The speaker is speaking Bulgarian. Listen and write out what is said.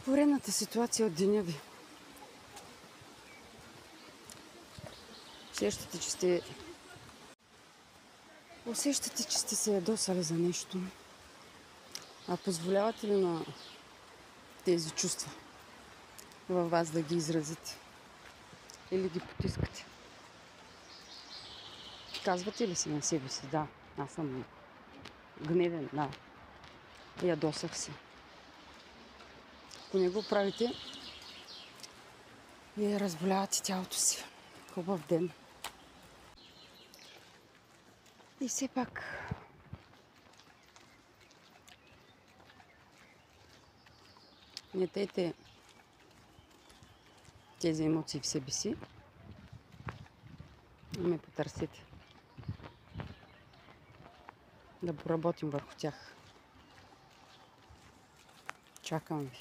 Поредната ситуация от деня ви. Усещате, че сте се ядосали за нещо. А позволявате ли на тези чувства във вас да ги изразите? Или ги потискате? Казвате ли си на себе си: да, аз съм гневен, да, ядосах се. Ако не го правите, вие разболявате тялото си. Хубав ден. И все пак не тейте тези емоции в себе си, а ме потърсете. Да поработим върху тях. Чакам ви.